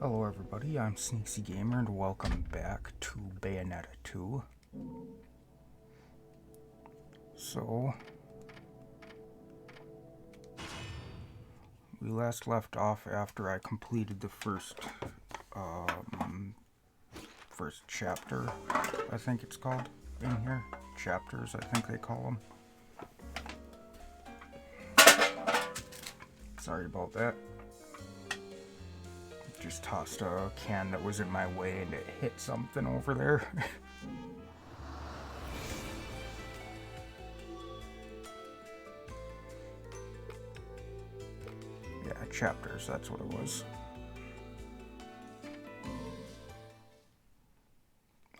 Hello everybody, I'm Sneaksy Gamer and welcome back to Bayonetta 2. So, we last left off after I completed the first chapter, I think it's called, in here. Chapters, I think they call them. Sorry about that. Just tossed a can that was in my way and it hit something over there. Yeah, chapters, that's what it was.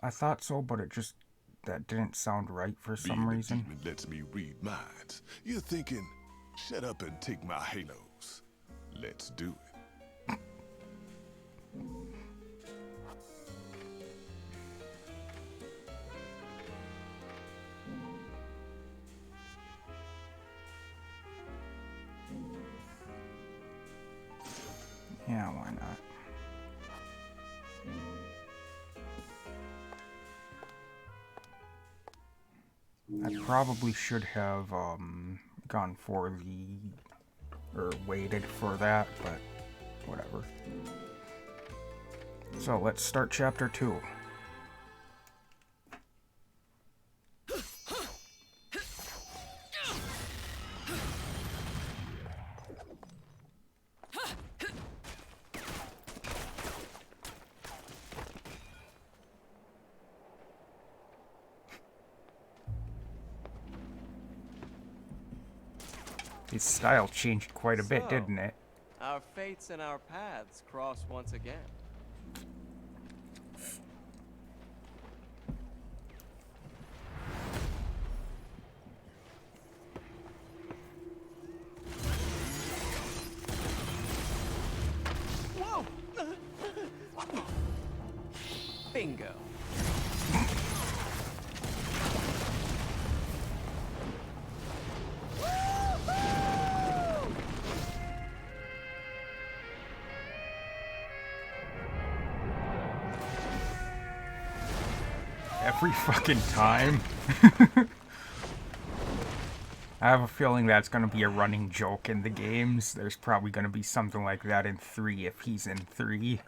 I thought so, but that didn't sound right for some reason. Being a demon lets me read minds. You're thinking, shut up and take my halos. Let's do it. Yeah, why not? I probably should have gone for or waited for that, but whatever. So let's start chapter 2. His style changed quite a bit, didn't it? Our fates and our paths cross once again. Whoa! Bingo. Every fucking time. I have a feeling that's going to be a running joke in the games. There's probably going to be something like that in 3 if he's in 3.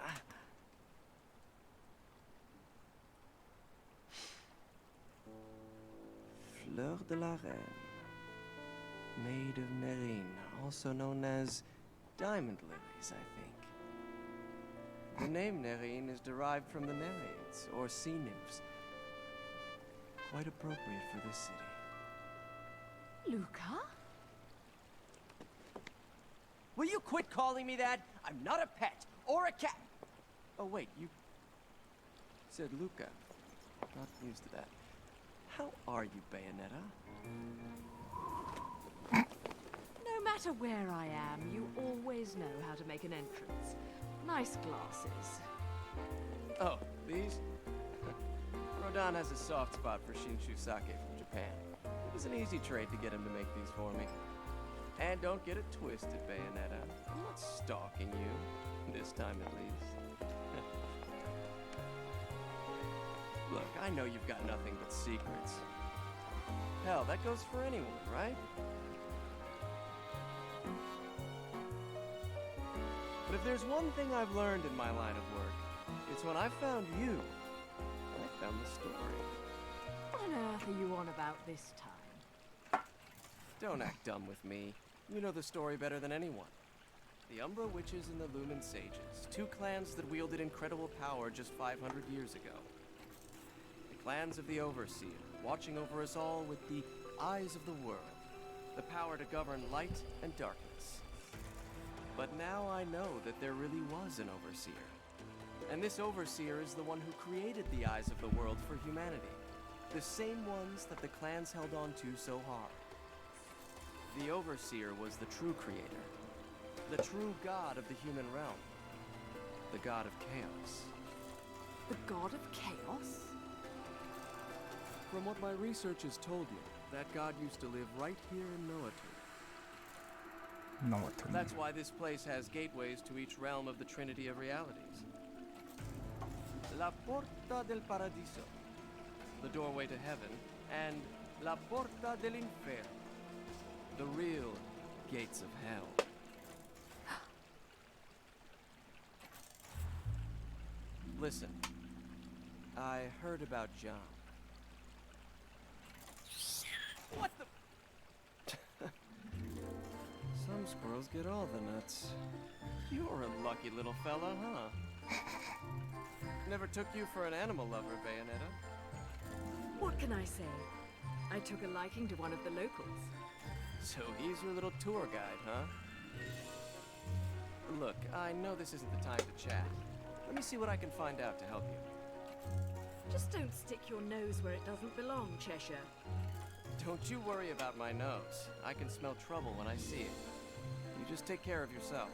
Fleur de la Reine. Maid of Nerine, also known as diamond lilies, I think. The name Nerine is derived from the Nereids, or sea nymphs. Quite appropriate for this city. Luca? Will you quit calling me that? I'm not a pet, or a cat. Oh wait, you said Luca. Not used to that. How are you, Bayonetta? No matter where I am, you always know how to make an entrance. Nice glasses. Oh, these? Rodan has a soft spot for Shinshu sake from Japan. It was an easy trade to get him to make these for me. And don't get it twisted, Bayonetta. I'm not stalking you. This time at least. Look, I know you've got nothing but secrets. Hell, that goes for anyone, right? But if there's one thing I've learned in my line of work, it's when I found you, I found the story. What on earth are you on about this time? Don't act dumb with me. You know the story better than anyone. The Umbra Witches and the Lumen Sages, 2 clans that wielded incredible power just 500 years ago. The clans of the Overseer, watching over us all with the eyes of the world, the power to govern light and darkness. But now I know that there really was an Overseer. And this Overseer is the one who created the eyes of the world for humanity. The same ones that the clans held on to so hard. The Overseer was the true creator. The true god of the human realm. The god of chaos. The god of chaos? From what my research has told you, that god used to live right here in Noatur. know what to That's why this place has gateways to each realm of the Trinity of Realities. La Porta del Paradiso, the doorway to heaven, and La Porta del Inferno, the real gates of hell. Listen, I heard about John. What the? Some squirrels get all the nuts. You're a lucky little fella, huh? Never took you for an animal lover, Bayonetta. What can I say? I took a liking to one of the locals. So he's your little tour guide, huh? Look, I know this isn't the time to chat. Let me see what I can find out to help you. Just don't stick your nose where it doesn't belong, Cheshire. Don't you worry about my nose. I can smell trouble when I see it. You just take care of yourself.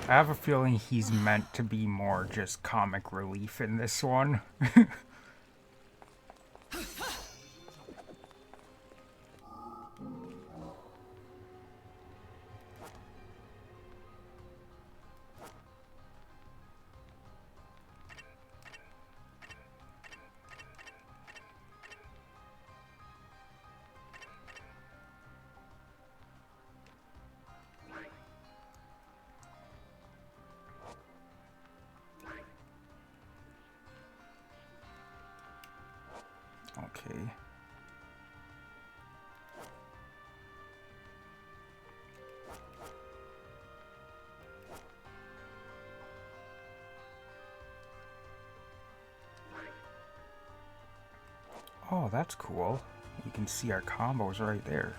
I have a feeling he's meant to be more just comic relief in this one. Okay. Oh, that's cool. We can see our combos right there.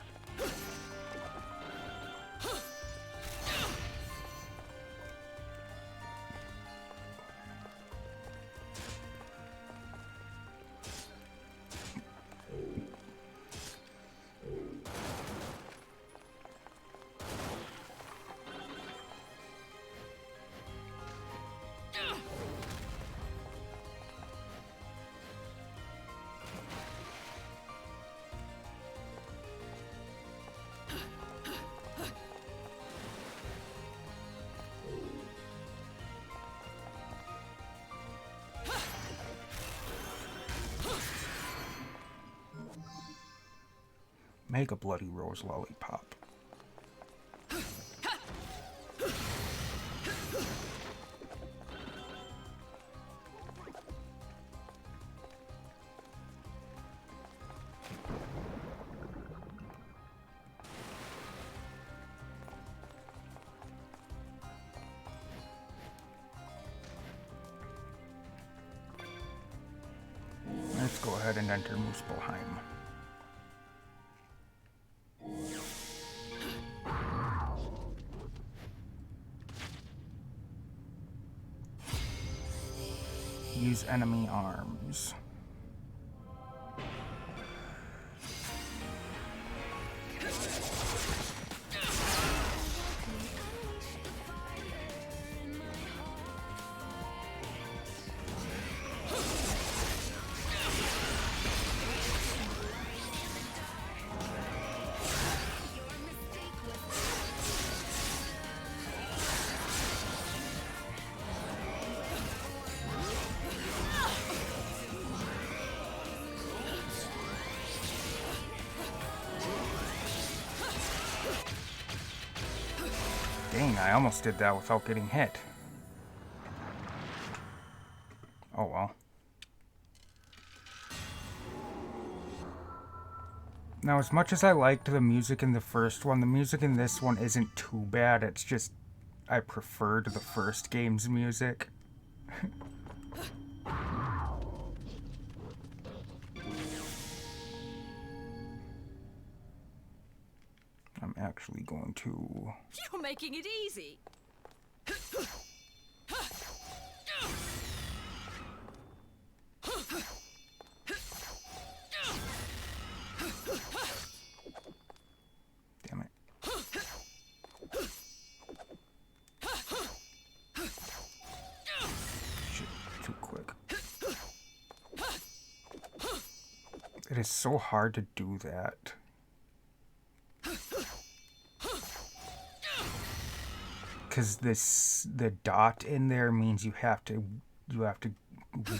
Make a bloody rose lollipop. Let's go ahead and enter Muspelheim. Use enemy arms. Dang, I almost did that without getting hit. Oh well. Now, as much as I liked the music in the first one, the music in this one isn't too bad. It's just, I preferred the first game's music. I'm actually going to... You're making it easy. Damn it. Shit, too quick. It is so hard to do that. Because the dot in there means you have to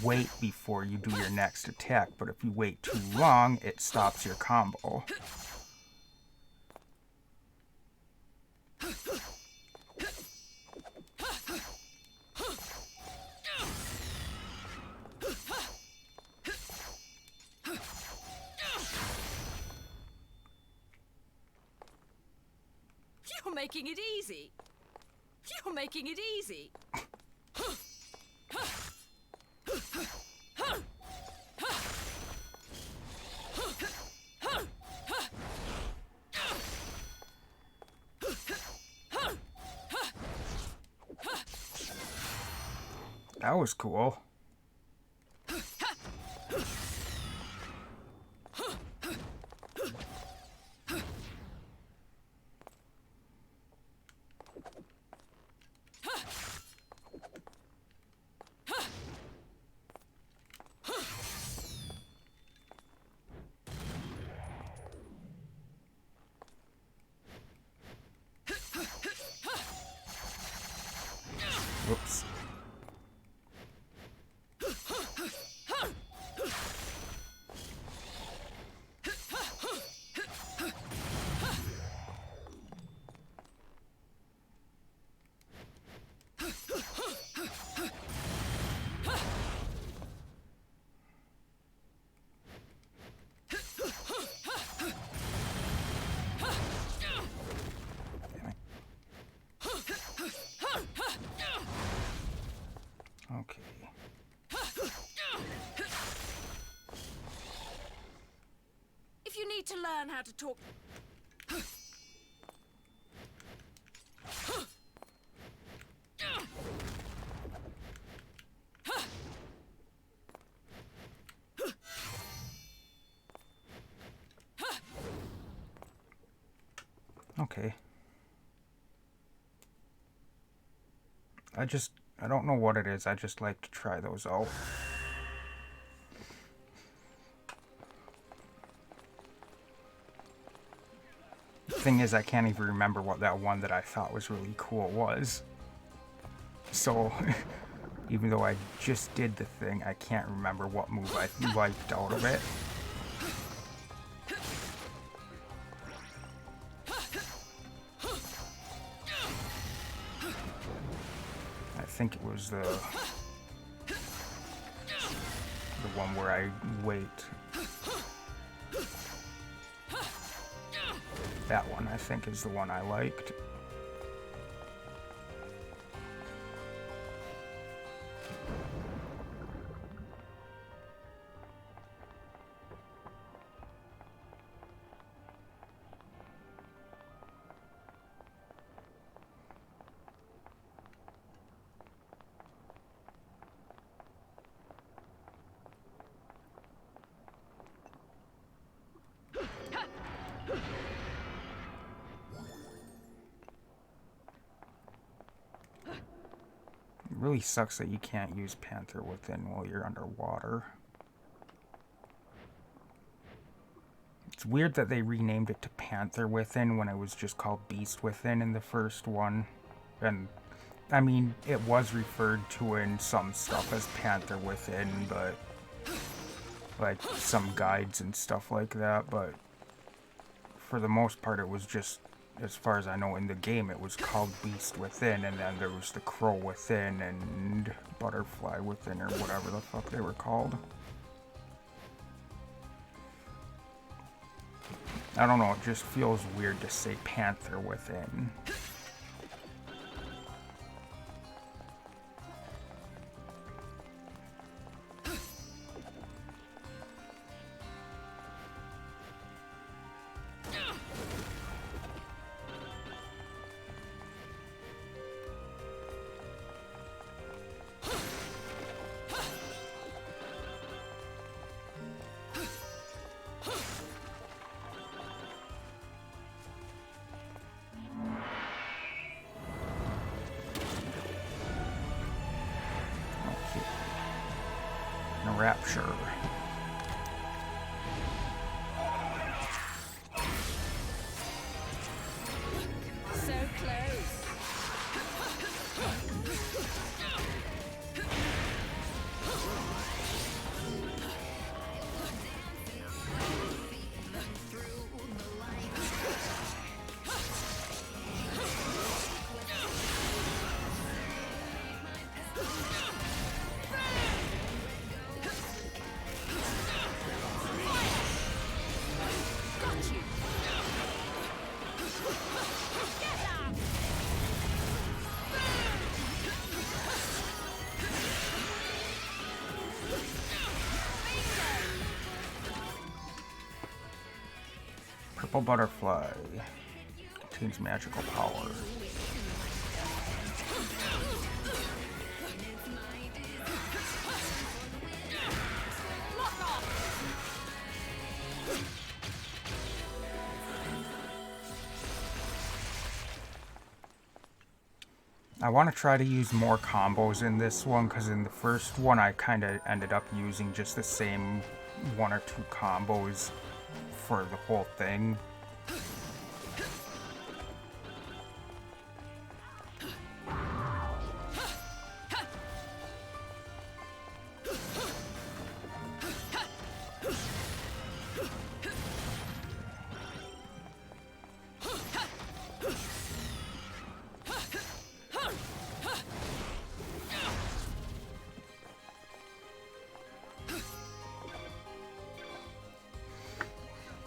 wait before you do your next attack, but if you wait too long, it stops your combo. You're making it easy. You're making it easy. That was cool. Whoops. Okay. If you need to learn how to talk... Okay. I don't know what it is. I just like to try those out. The thing is, I can't even remember what that one that I thought was really cool was. So, even though I just did the thing, I can't remember what move I liked out of it. I think it was the one where I wait. That one, I think, is the one I liked. It really sucks that you can't use Panther Within while you're underwater. It's weird that they renamed it to Panther Within when it was just called Beast Within in the first one. And, I mean, it was referred to in some stuff as Panther Within, but... like, some guides and stuff like that, but... for the most part, it was just... as far as I know, in the game, it was called Beast Within, and then there was the Crow Within and Butterfly Within, or whatever the fuck they were called. I don't know, it just feels weird to say Panther Within. Rapture. Purple butterfly. Contains magical power. I want to try to use more combos in this one, because in the first one I kind of ended up using just the same 1 or 2 combos for the whole thing.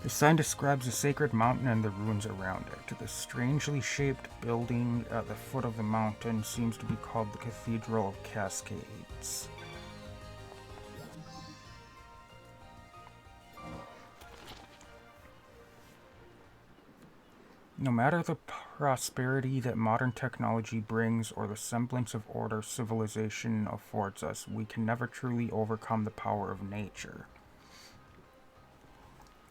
The sign describes a sacred mountain and the ruins around it. The strangely shaped building at the foot of the mountain seems to be called the Cathedral of Cascades. No matter the prosperity that modern technology brings or the semblance of order civilization affords us, we can never truly overcome the power of nature.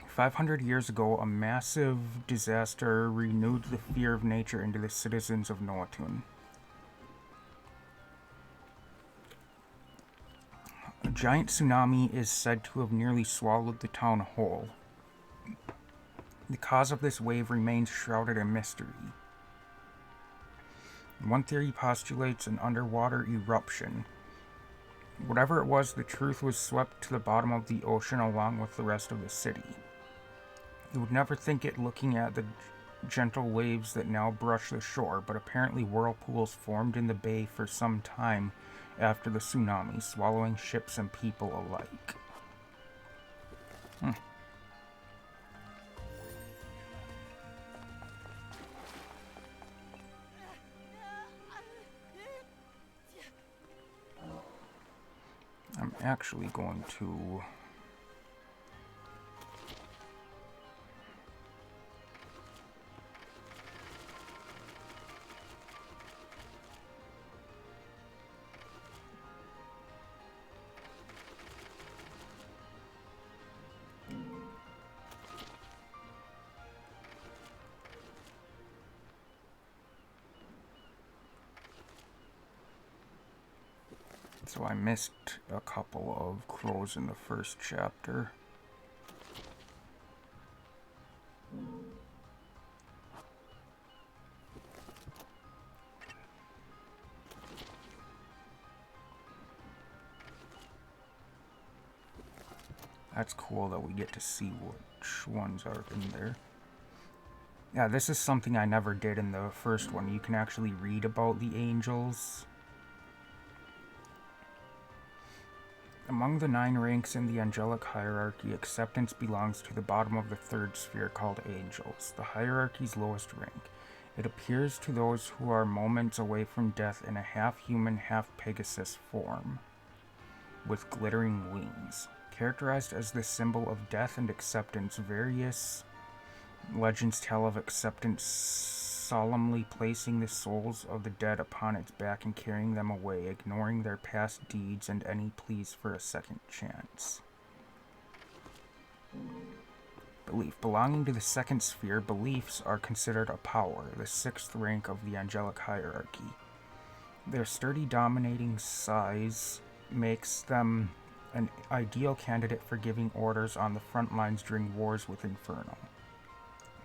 500 years ago, a massive disaster renewed the fear of nature into the citizens of Noatun. A giant tsunami is said to have nearly swallowed the town whole. The cause of this wave remains shrouded in mystery. One theory postulates an underwater eruption. Whatever it was, the truth was swept to the bottom of the ocean along with the rest of the city. You would never think it looking at the gentle waves that now brush the shore, but apparently whirlpools formed in the bay for some time after the tsunami, swallowing ships and people alike. I'm actually going to... So I missed a couple of crows in the first chapter. That's cool that we get to see which ones are in there. Yeah, this is something I never did in the first one. You can actually read about the angels. Among the 9 ranks in the angelic hierarchy, acceptance belongs to the bottom of the 3rd sphere called angels, the hierarchy's lowest rank. It appears to those who are moments away from death in a half-human, half-Pegasus form, with glittering wings. Characterized as the symbol of death and acceptance, various legends tell of acceptance solemnly placing the souls of the dead upon its back and carrying them away, ignoring their past deeds and any pleas for a second chance. Belief. Belonging to the 2nd sphere, beliefs are considered a power, the 6th rank of the angelic hierarchy. Their sturdy, dominating size makes them an ideal candidate for giving orders on the front lines during wars with Inferno.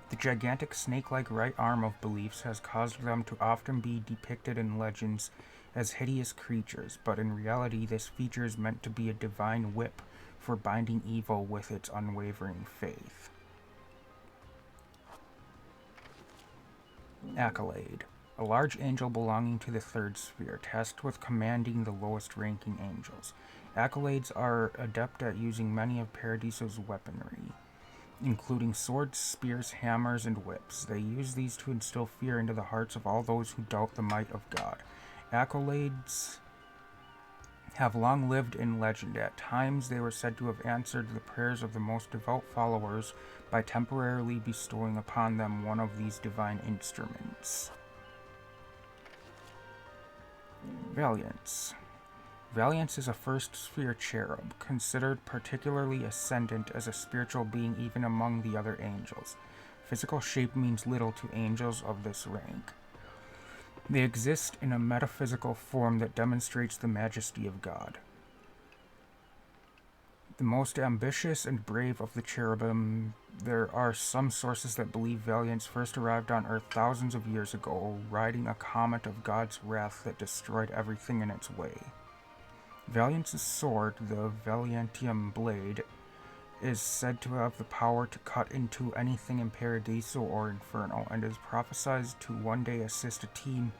The gigantic snake-like right arm of beliefs has caused them to often be depicted in legends as hideous creatures, but in reality this feature is meant to be a divine whip for binding evil with its unwavering faith. Accolade. A large angel belonging to the 3rd sphere, tasked with commanding the lowest-ranking angels. Accolades are adept at using many of Paradiso's weaponry, including swords, spears, hammers, and whips. They use these to instill fear into the hearts of all those who doubt the might of God. Accolades have long lived in legend. At times, they were said to have answered the prayers of the most devout followers by temporarily bestowing upon them one of these divine instruments. Valiance. Valiance is a first sphere cherub, considered particularly ascendant as a spiritual being even among the other angels. Physical shape means little to angels of this rank. They exist in a metaphysical form that demonstrates the majesty of God. The most ambitious and brave of the cherubim, there are some sources that believe Valiance first arrived on Earth thousands of years ago, riding a comet of God's wrath that destroyed everything in its way. Valiance's sword, the Valiantium Blade, is said to have the power to cut into anything in Paradiso or Inferno, and is prophesied to one day assist a team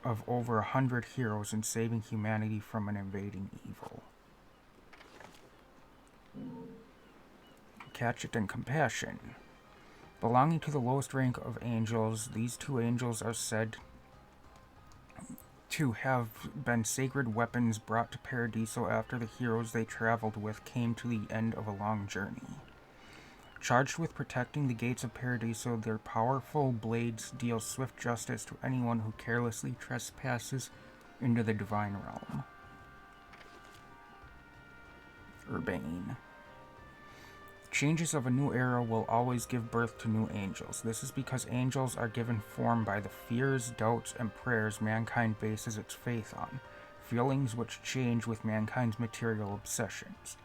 of over 100 heroes in saving humanity from an invading evil. Catchit and Compassion. Belonging to the lowest rank of angels, these two angels are said to have been sacred weapons brought to Paradiso after the heroes they traveled with came to the end of a long journey. Charged with protecting the gates of Paradiso, their powerful blades deal swift justice to anyone who carelessly trespasses into the divine realm. Urbane. Changes of a new era will always give birth to new angels. This is because angels are given form by the fears, doubts, and prayers mankind bases its faith on, feelings which change with mankind's material obsessions.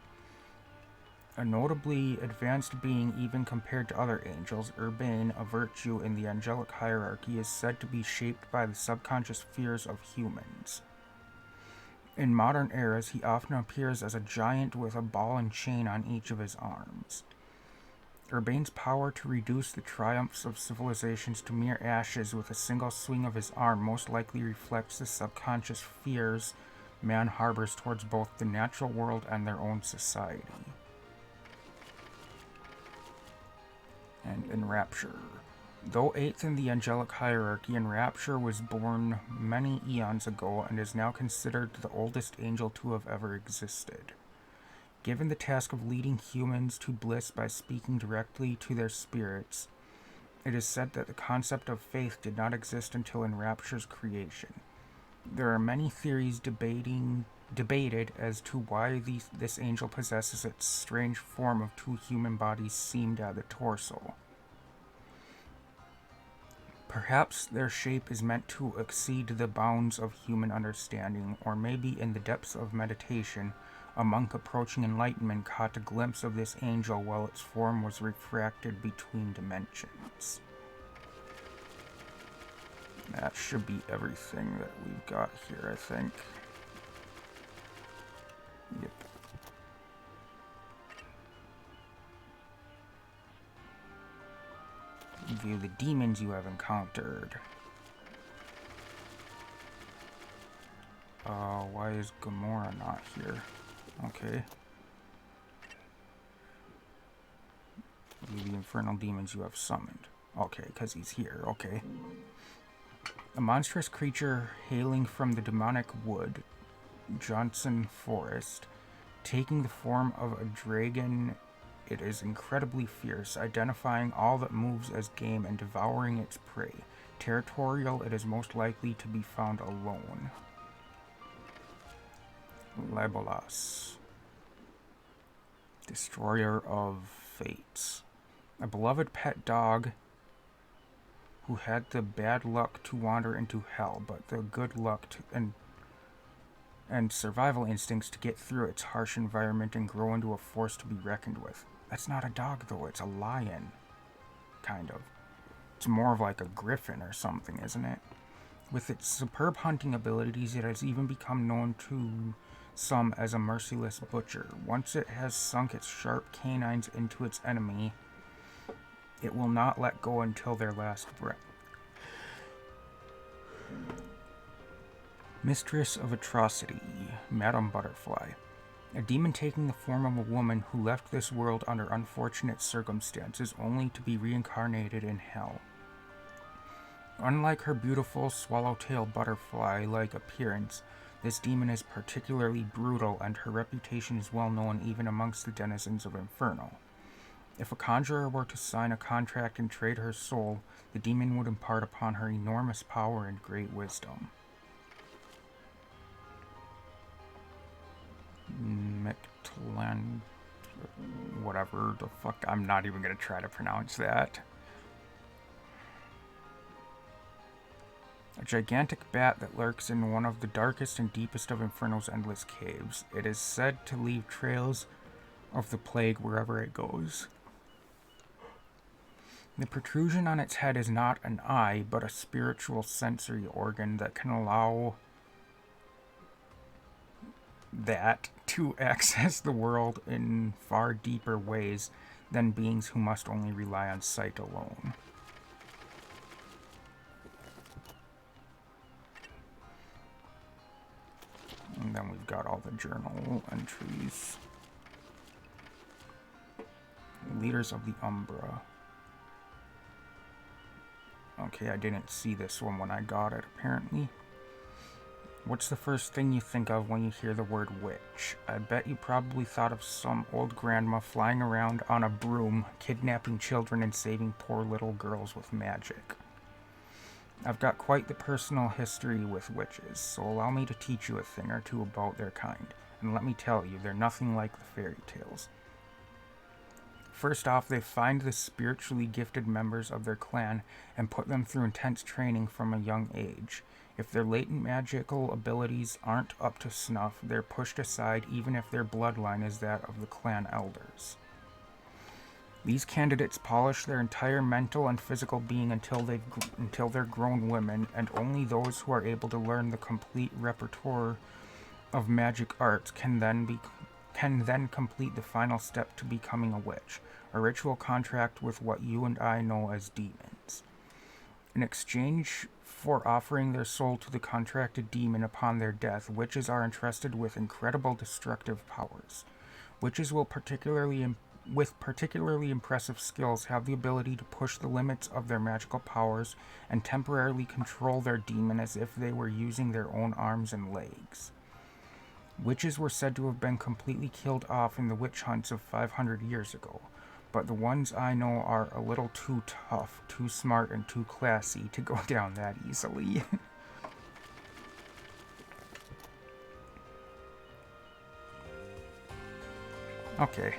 A notably advanced being even compared to other angels, Urbane, a virtue in the angelic hierarchy, is said to be shaped by the subconscious fears of humans. In modern eras, he often appears as a giant with a ball and chain on each of his arms. Urbane's power to reduce the triumphs of civilizations to mere ashes with a single swing of his arm most likely reflects the subconscious fears man harbors towards both the natural world and their own society. And Enrapture. Though eighth in the angelic hierarchy, Enrapture was born many eons ago and is now considered the oldest angel to have ever existed. Given the task of leading humans to bliss by speaking directly to their spirits, it is said that the concept of faith did not exist until Enrapture's creation. There are many theories debated as to why this angel possesses its strange form of two human bodies seamed at the torso. Perhaps their shape is meant to exceed the bounds of human understanding, or maybe in the depths of meditation, a monk approaching enlightenment caught a glimpse of this angel while its form was refracted between dimensions. That should be everything that we've got here, I think. Yep. View the demons you have encountered. Why is Gamora not here? Okay. View the infernal demons you have summoned. Okay, because he's here. Okay. A monstrous creature hailing from the demonic wood, Johnson Forest, taking the form of a dragon. It is incredibly fierce, identifying all that moves as game and devouring its prey. Territorial, it is most likely to be found alone. Legolas, Destroyer of Fates. A beloved pet dog who had the bad luck to wander into hell, but the good luck and survival instincts to get through its harsh environment and grow into a force to be reckoned with. That's not a dog, though. It's a lion. Kind of. It's more of like a griffin or something, isn't it? With its superb hunting abilities, it has even become known to some as a merciless butcher. Once it has sunk its sharp canines into its enemy, it will not let go until their last breath. Mistress of Atrocity, Madame Butterfly. A demon taking the form of a woman who left this world under unfortunate circumstances only to be reincarnated in hell. Unlike her beautiful swallowtail butterfly-like appearance, This demon is particularly brutal, and her reputation is well known even amongst the denizens of Inferno. If a conjurer were to sign a contract and trade her soul, the demon would impart upon her enormous power and great wisdom. Mictlan... whatever the fuck, I'm not even gonna try to pronounce that. A gigantic bat that lurks in one of the darkest and deepest of Inferno's endless caves. It is said to leave trails of the plague wherever it goes. The protrusion on its head is not an eye, but a spiritual sensory organ that can allow that to access the world in far deeper ways than beings who must only rely on sight alone. And then we've got all the journal entries. Leaders of the Umbra. Okay, I didn't see this one when I got it, apparently. What's the first thing you think of when you hear the word witch? I bet you probably thought of some old grandma flying around on a broom, kidnapping children and saving poor little girls with magic. I've got quite the personal history with witches, so allow me to teach you a thing or two about their kind. And let me tell you, they're nothing like the fairy tales. First off, they find the spiritually gifted members of their clan and put them through intense training from a young age. If their latent magical abilities aren't up to snuff, they're pushed aside even if their bloodline is that of the clan elders. These candidates polish their entire mental and physical being until they're grown women, and only those who are able to learn the complete repertoire of magic arts can then complete the final step to becoming a witch, a ritual contract with what you and I know as demons. In exchange for offering their soul to the contracted demon upon their death, witches are entrusted with incredible destructive powers. Witches with particularly impressive skills have the ability to push the limits of their magical powers and temporarily control their demon as if they were using their own arms and legs. Witches were said to have been completely killed off in the witch hunts of 500 years ago, but the ones I know are a little too tough, too smart, and too classy to go down that easily. Okay.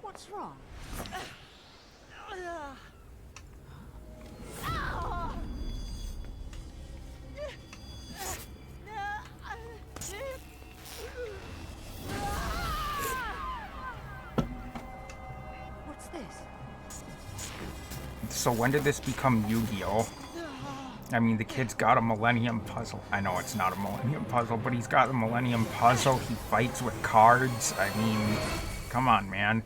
What's wrong? What's this? So when did this become Yu-Gi-Oh? I mean, the kid's got a Millennium Puzzle. I know it's not a Millennium Puzzle, but he's got the Millennium Puzzle. He fights with cards. I mean, come on, man.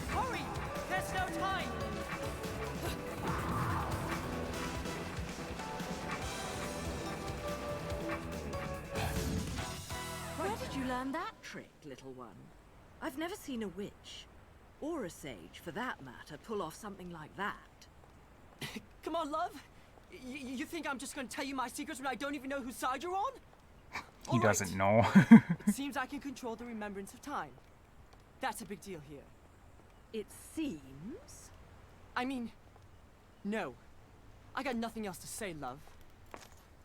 Hurry! There's no time! Where did you learn that trick, little one? I've never seen a witch, or a sage for that matter, pull off something like that. Come on, love. You think I'm just gonna tell you my secrets when I don't even know whose side you're on? He doesn't know. It seems I can control the remembrance of time. That's a big deal here. It seems? I mean, no. I got nothing else to say, love.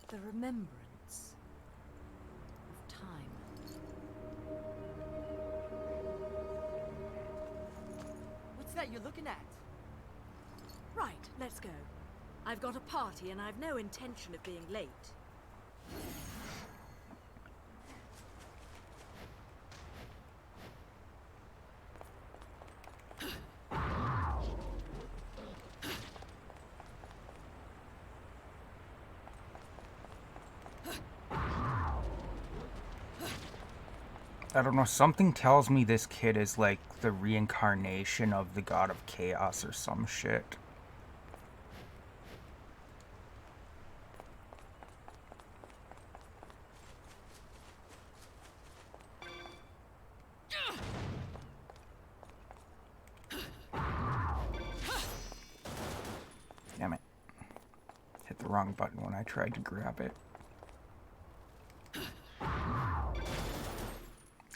The remembrance of time. What's that you're looking at? Right, let's go. I've got a party and I've no intention of being late. I don't know, something tells me this kid is like the reincarnation of the god of chaos or some shit. Damn it. Hit the wrong button when I tried to grab it.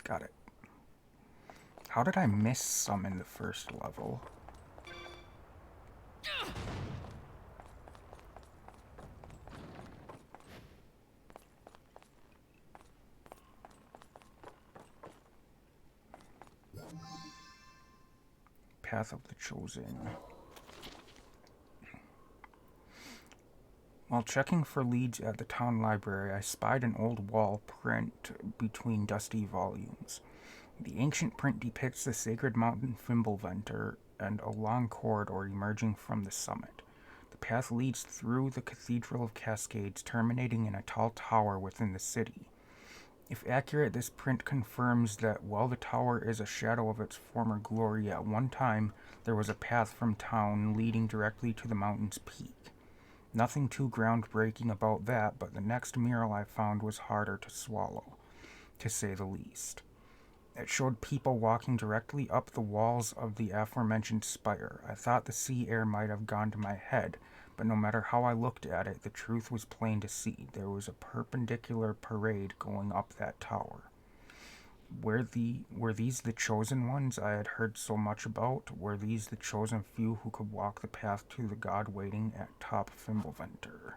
Got it. How did I miss some in the first level? Path of the Chosen. While checking for leads at the town library, I spied an old wall print between dusty volumes. The ancient print depicts the sacred mountain Fimbulventer and a long corridor emerging from the summit. The path leads through the Cathedral of Cascades, terminating in a tall tower within the city. If accurate, this print confirms that while the tower is a shadow of its former glory, at one time there was a path from town leading directly to the mountain's peak. Nothing too groundbreaking about that, but the next mural I found was harder to swallow, to say the least. It showed people walking directly up the walls of the aforementioned spire. I thought the sea air might have gone to my head, but no matter how I looked at it, the truth was plain to see. There was a perpendicular parade going up that tower. Were these the chosen ones I had heard so much about? Were these the chosen few who could walk the path to the god waiting at top Fimbulventer?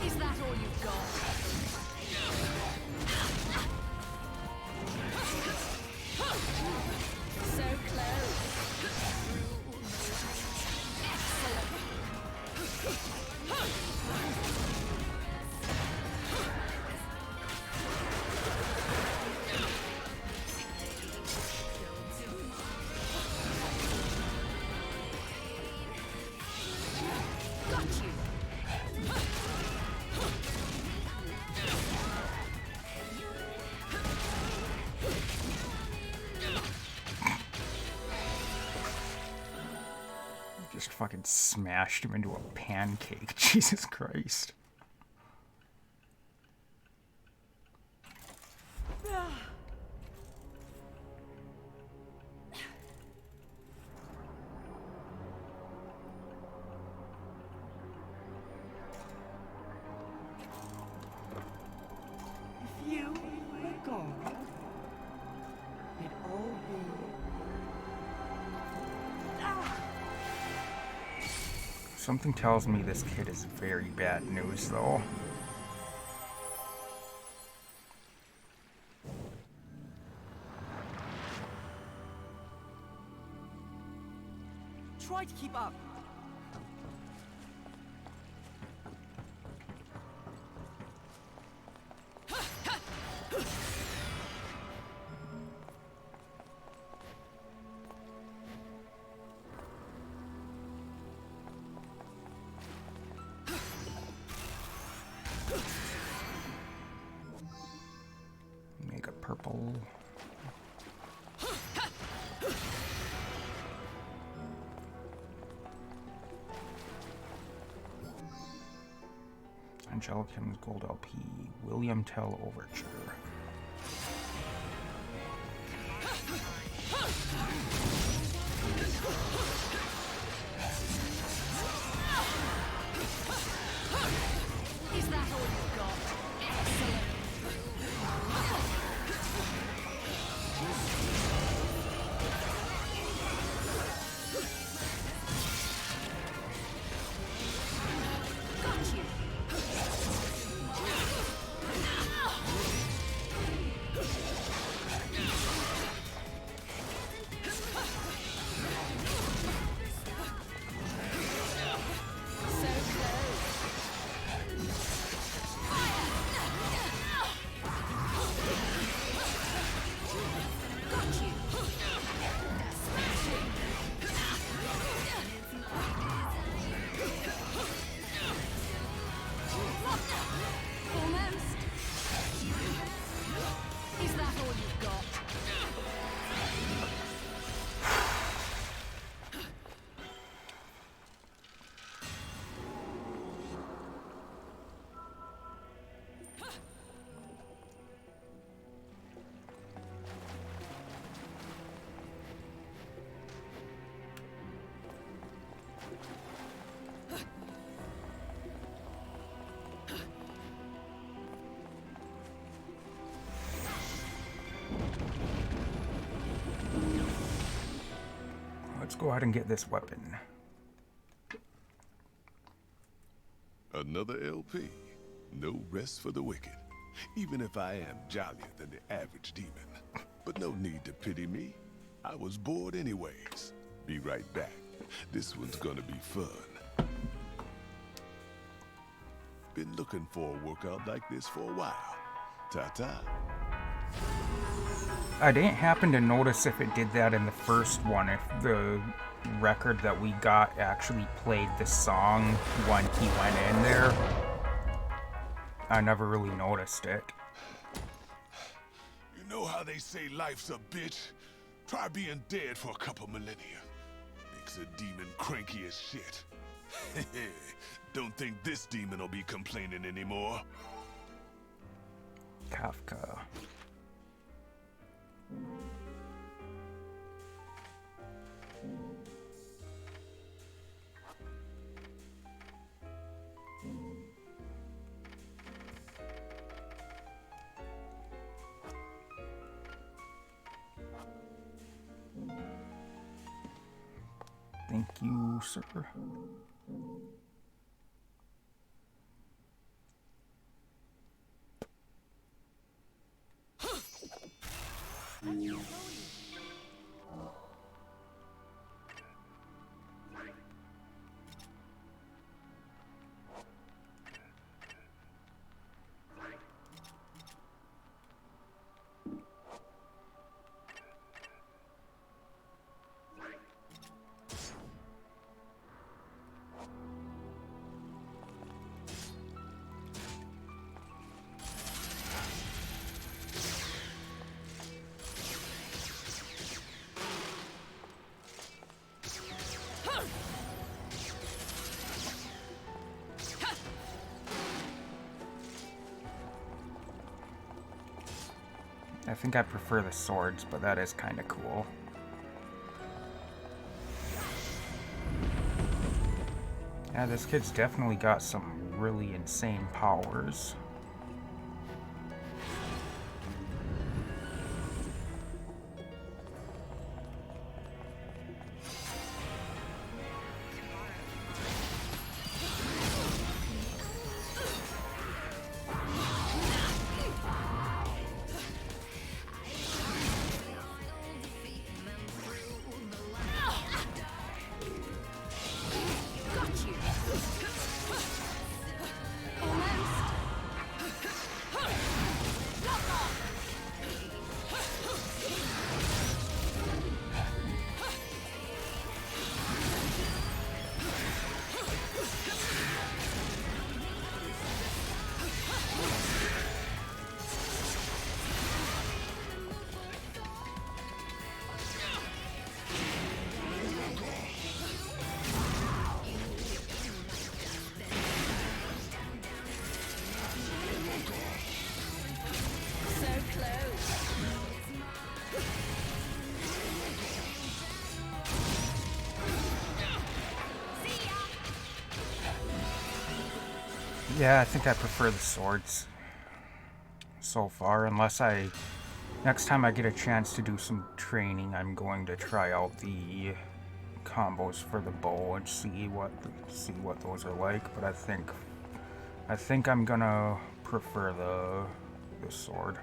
Is that all you've got? So close. Got you. Just fucking smashed him into a pancake. Jesus Christ. If you were gone, it'd all be... Something tells me this kid is very bad news, though. Try to keep up. Mega purple. Angelic Hymns Gold LP. William Tell Overture. Is that all you've got? Excellent. Got you. go ahead and get this weapon. Another LP. No rest for the wicked. Even if I am jollier than the average demon. But no need to pity me. I was bored anyways. Be right back. This one's gonna be fun. Been looking for a workout like this for a while. Ta-ta. I didn't happen to notice if it did that in the first one, if the record that we got actually played the song when he went in there. I never really noticed it. You know how they say life's a bitch? Try being dead for a couple millennia. Makes a demon cranky as shit. Don't think this demon will be complaining anymore. Kafka. Thank you, sir. I think I prefer the swords, but that is kind of cool. Yeah, this kid's definitely got some really insane powers. Yeah, I think I prefer the swords so far, unless next time I get a chance to do some training, I'm going to try out the combos for the bow and see what those are like, but I think I'm gonna prefer the sword.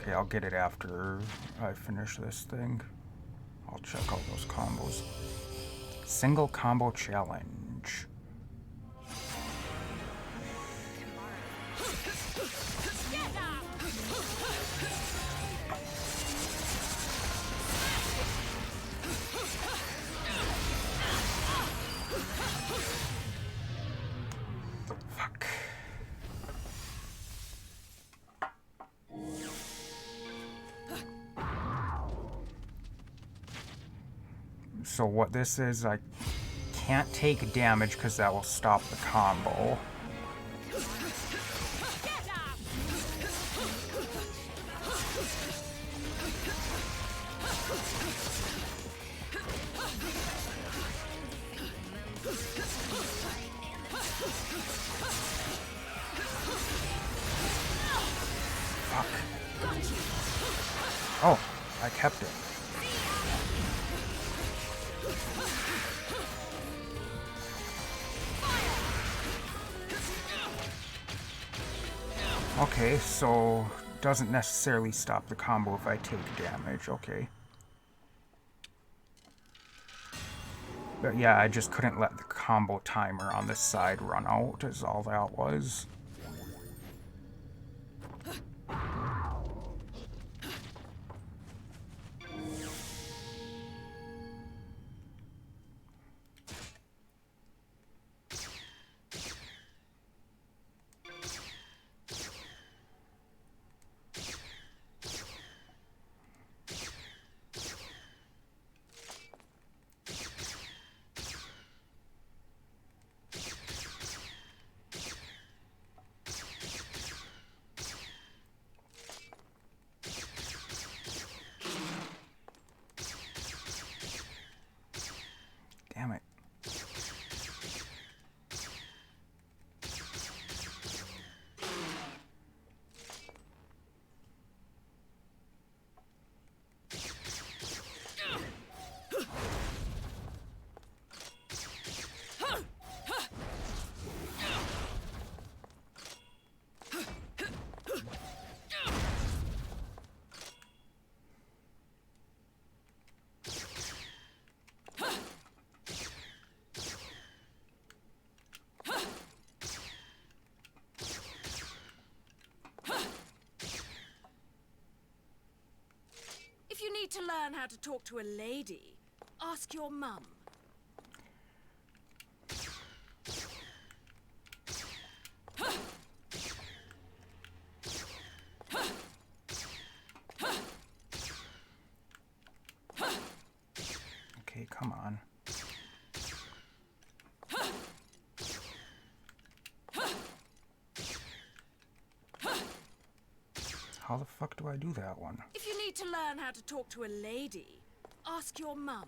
Okay, I'll get it after I finish this thing. I'll check out those combos. Single combo challenge. Fuck. So what this is, I can't take damage because that will stop the combo. Fuck. Oh, I kept it. Okay, so doesn't necessarily stop the combo if I take damage, okay. But yeah, I just couldn't let the combo timer on this side run out, is all that was. Damn it. If you need to learn how to talk to a lady, ask your mum. Okay, come on. How the fuck do I do that one? If you need to learn how to talk to a lady, ask your mum.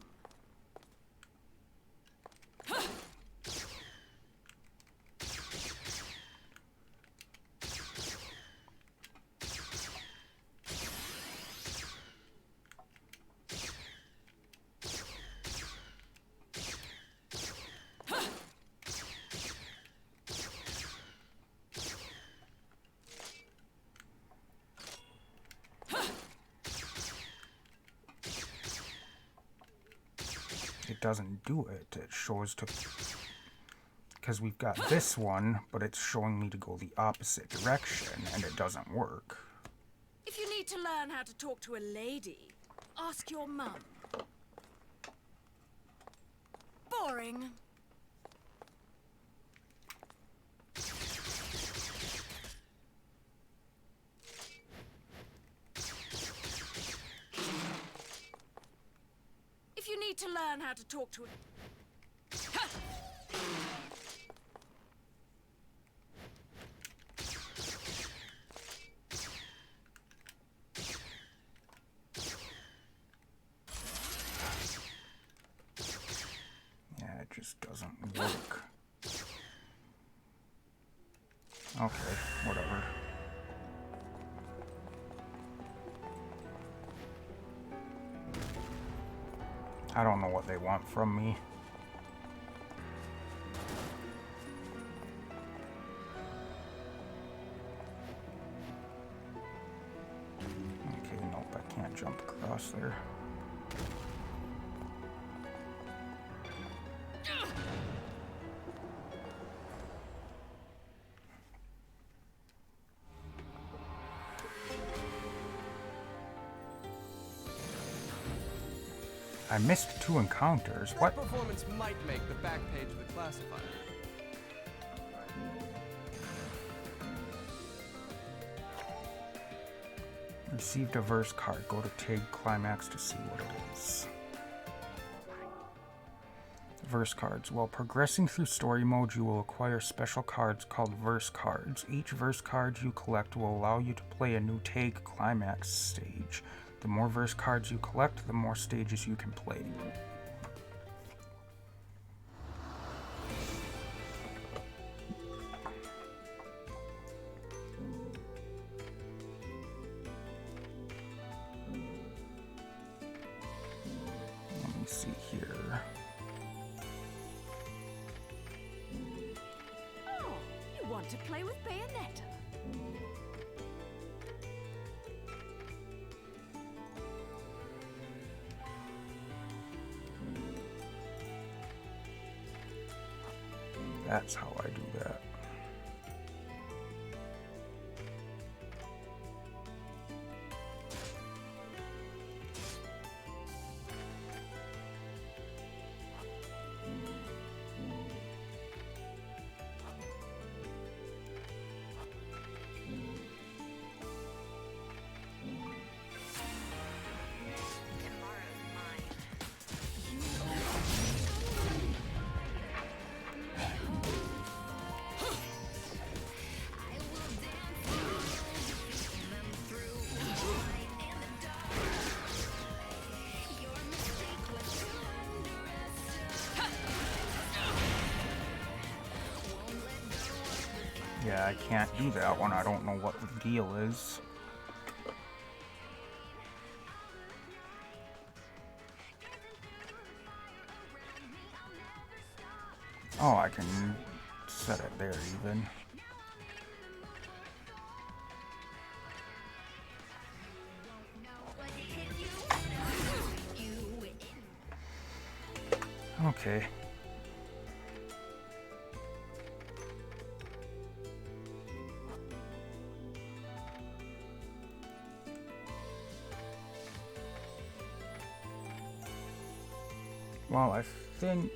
It doesn't do it. It shows to... Because we've got this one, but it's showing me to go the opposite direction, and it doesn't work. If you need to learn how to talk to a lady, ask your mum. Boring. If you need to learn how to talk to a... Yeah, it just doesn't work. Okay, whatever. I don't know what they want from me. almost there. I missed 2 encounters. That What? performance might make the back page of the classifier. Received a verse card. Go to Tig Climax to see what it is. Verse cards. While progressing through story mode, you will acquire special cards called verse cards. Each verse card you collect will allow you to play a new Tig Climax stage. The more verse cards you collect, the more stages you can play. Let me see here. Oh, you want to play with Bayonetta? That's how I do that. Yeah, I can't do that one. I don't know what the deal is. Oh, I can set it there even. Okay. Well, I think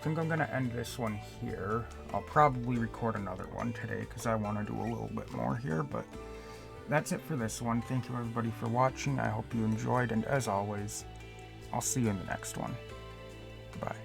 I'm gonna end this one here. I'll probably record another one today because I want to do a little bit more here, but that's it for this one. Thank you everybody for watching. I hope you enjoyed, and as always, I'll see you in the next one. Goodbye.